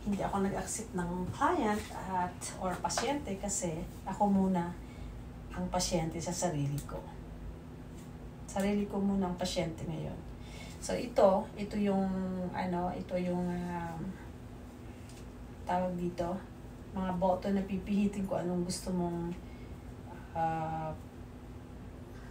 hindi ako nag-accept ng client or pasyente kasi ako muna ang pasyente sa sarili ko. Sarili ko muna ang pasyente ngayon. So ito yung tawag dito, mga boto na pipihitin ko anong gusto mong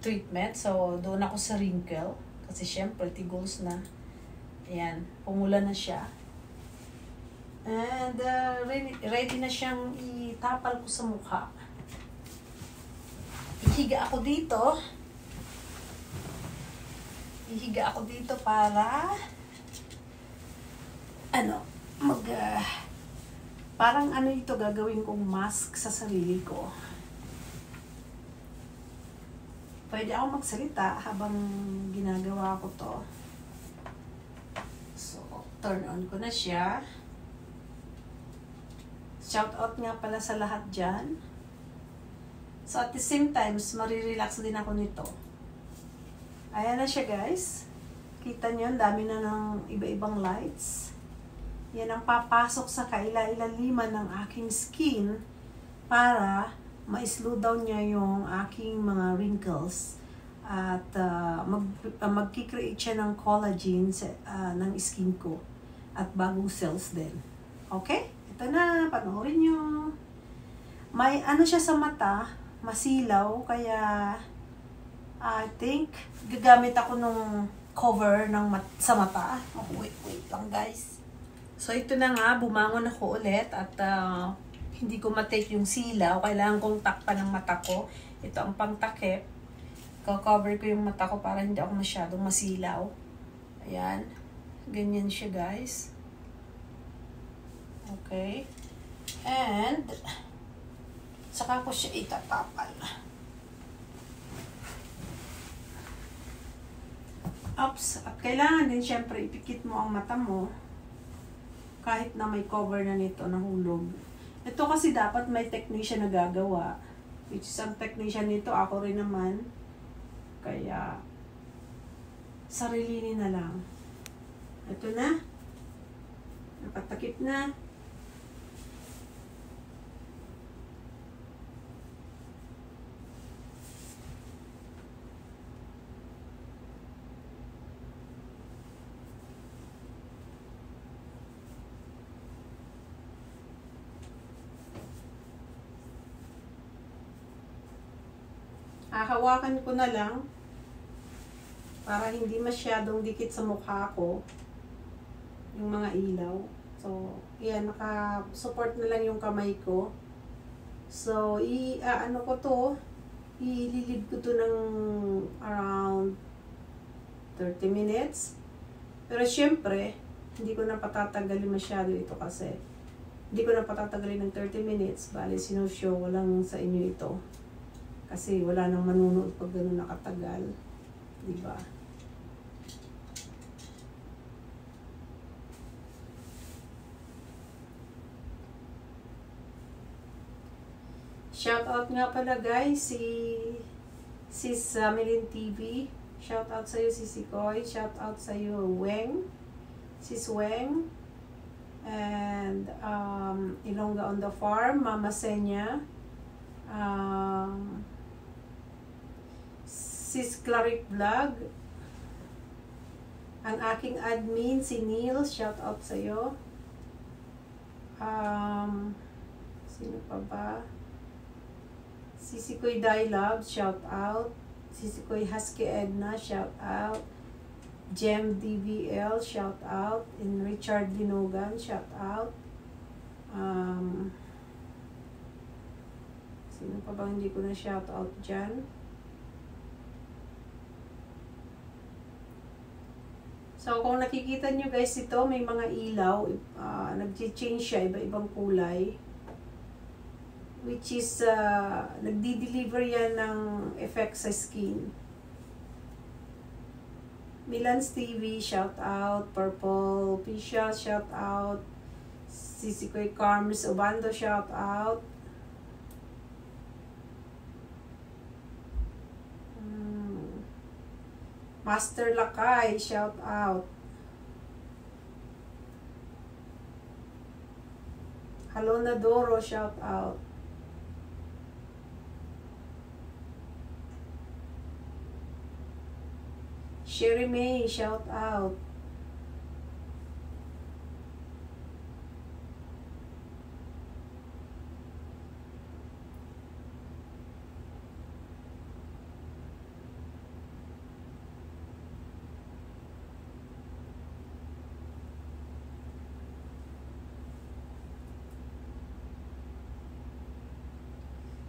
treatment. So doon ako sa wrinkle kasi syempre tigos na. Ayan, pumula na siya. And ready na siyang itapal ko sa mukha. Ihiga ako dito para parang ito gagawin kong mask sa sarili ko. Pwede ako magsalita habang ginagawa ko to. So, turn on ko na siya. Shout out nga pala sa lahat dyan. So, at the same time, marirelax din ako nito. Ayan na siya, guys. Kita nyo, dami na ng iba-ibang lights. Yan ang papasok sa kaila-ilaliman ng aking skin para ma-slow down niya yung aking mga wrinkles at magkikreate siya ng collagen ng skin ko at bagong cells din. Okay? Ito na, panoorin nyo. May siya sa mata, masilaw, kaya I think gagamit ako nung cover sa mata. Oh, wait lang guys. So ito na nga, bumangon ako ulit at hindi ko matake yung silaw. Kailangan kong takpan ng mata ko. Ito ang pangtakip. Cover ko yung mata ko para hindi ako masyadong masilaw. Ayan. Ganyan siya guys. Okay. And saka ko siya itatapal. Oops. At kailangan din syempre ipikit mo ang mata mo kahit na may cover na nito, nahulog. Ito kasi dapat may technician na gagawa. Which is ang technician nito, ako rin naman. Kaya sarilinin na lang. Ito na. Nakatakip na. Hahawakan ko na lang para hindi masyadong dikit sa mukha ko yung mga ilaw. So, yan, naka-support na lang yung kamay ko. So, ko to, ililid ko to ng around 30 minutes. Pero syempre, hindi ko na patatagalin masyado ito kasi hindi ko na patatagalin ng 30 minutes. Bale, sinushow ko lang sa inyo ito. Kasi wala nang manunood pag gano'n nakatagal. Diba? Shoutout nga pala guys, si Samelin TV. Shoutout sa'yo si Koy. Shoutout sa'yo Weng. Sis Weng. And Ilongga on the Farm. Mama Senya. Sis Claric Vlog. Ang aking admin, si Neil, shout out sa'yo. Sino pa ba? Sisikoy Dialog, shout out. Sisikoy Husky Edna, shout out. Jem DVL, shout out. And Richard Dinogan, shout out. Sino pa ba hindi ko na shout out dyan? So, kung nakikita nyo guys ito, may mga ilaw, nag-change siya, iba-ibang kulay. Which is, nagdi-deliver yan ng effect sa skin. Milan's TV, shout out. Purple Pisha, shout out. Sisikoy Carms Obando, shout out. Master Lakay, shout out. Halona Doro, shout out. Sherry May, shout out.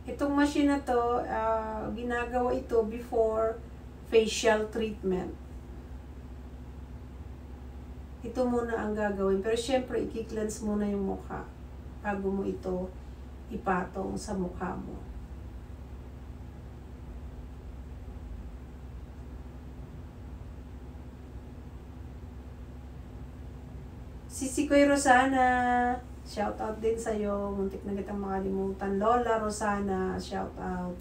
Itong machine na to, ginagawa ito before facial treatment. Ito muna ang gagawin. Pero syempre, i-cleanse muna yung mukha bago mo ito ipatong sa mukha mo. Sisikoy Rosana, shout out din sa'yo. Muntik na kitang makalimutan. Lola Rosana, shout out.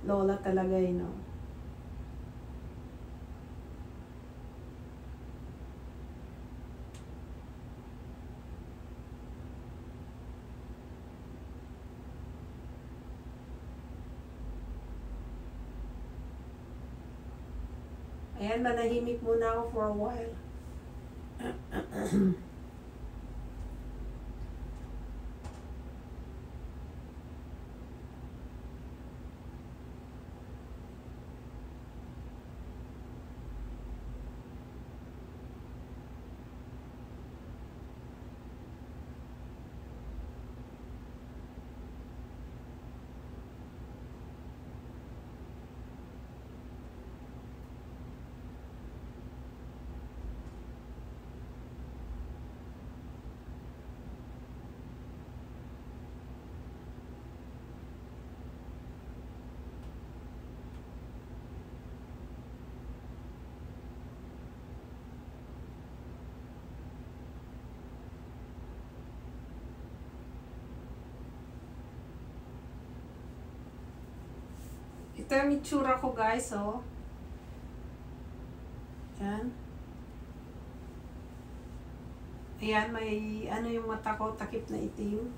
Lola talaga yun, no? Ayan, manahimik muna ako for a while. Ito yung itsura ko, guys, oh. Ayan. Ayan, may ano yung mata ko, takip na itim.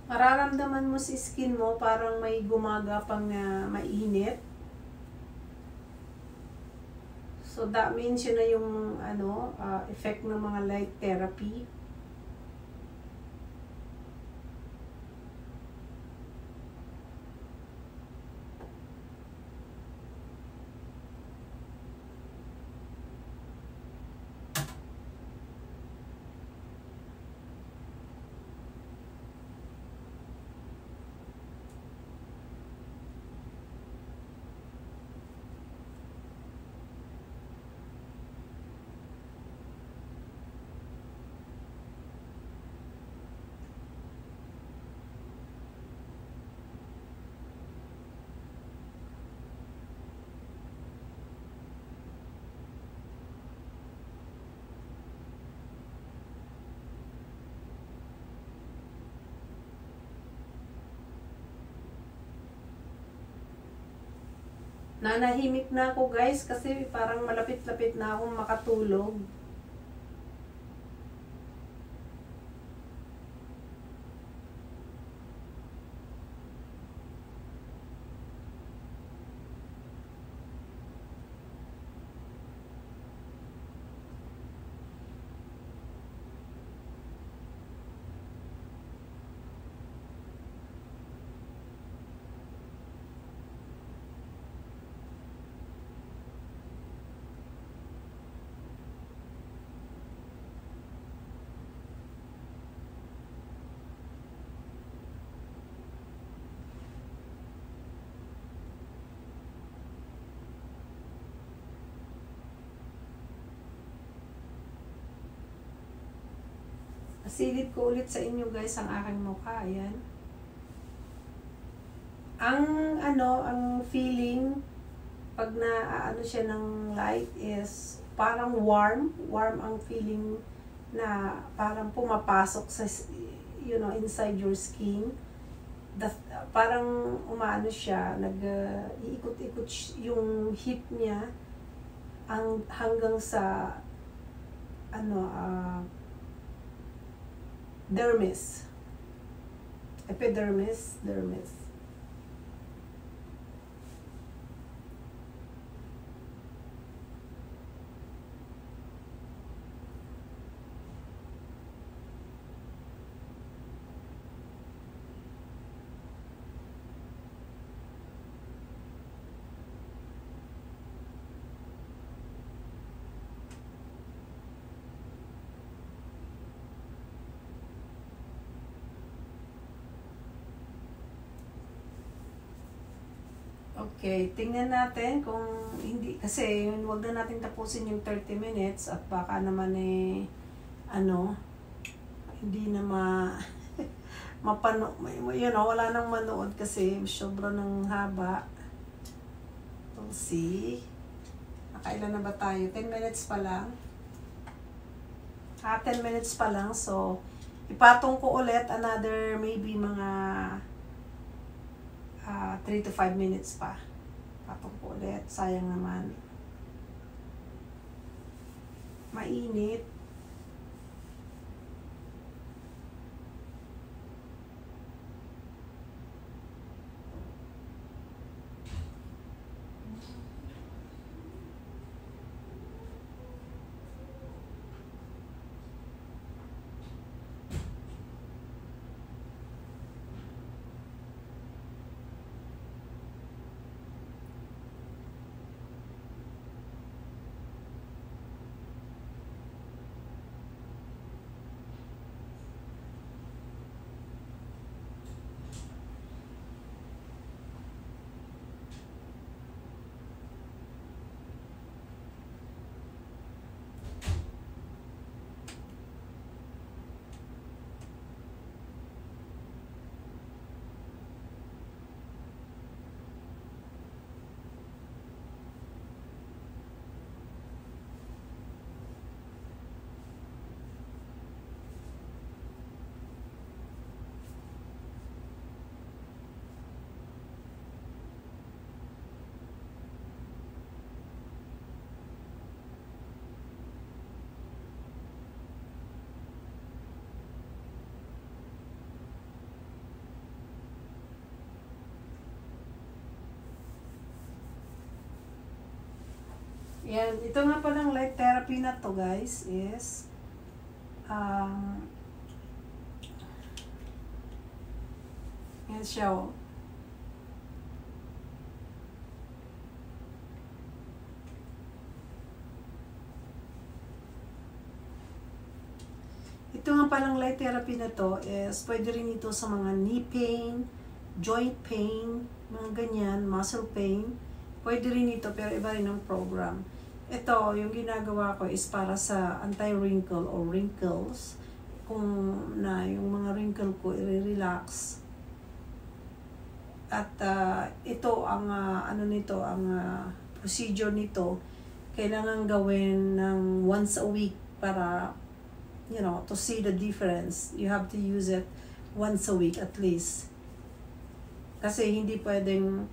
Mararamdaman mo sa skin mo parang may gumagapang na mainit. So that means yun na yung effect ng mga light therapy. Nanahimik na ako, guys, kasi parang malapit-lapit na akong makatulog. Silid ko ulit sa inyo guys ang aking mukha. Ayan. Ang feeling pag na siya ng light is parang warm ang feeling na parang pumapasok sa inside your skin. Parang umaano siya, iikot-ikot yung heat niya hanggang sa dermis. Epidermis, dermis. Okay, tingnan natin kung hindi, kasi wag na natin tapusin yung 30 minutes at baka naman hindi na wala nang manood kasi sobra ng haba. We'll see. Nakailan na ba tayo? 10 minutes pa lang. 10 minutes pa lang. So, ipatong ko ulit another maybe mga 3 to 5 minutes pa. Patong ko ulit. Sayang naman. Mainit. Yan, ito nga palang light therapy na to guys is yan siya oh. Ito nga palang light therapy na to is pwede rin ito sa mga knee pain, joint pain, mga ganyan, muscle pain. Pwede rin ito pero iba rin ang program. Ito, yung ginagawa ko is para sa anti-wrinkle or wrinkles. Kung yung mga wrinkle ko i-relax. At ito ang procedure nito kailangan gawin ng once a week para to see the difference. You have to use it once a week at least. Kasi hindi pwedeng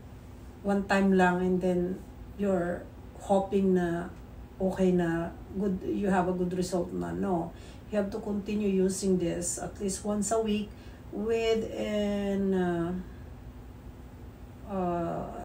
one time lang and then you're hoping na okay na good, you have a good result na. No, you have to continue using this at least once a week with an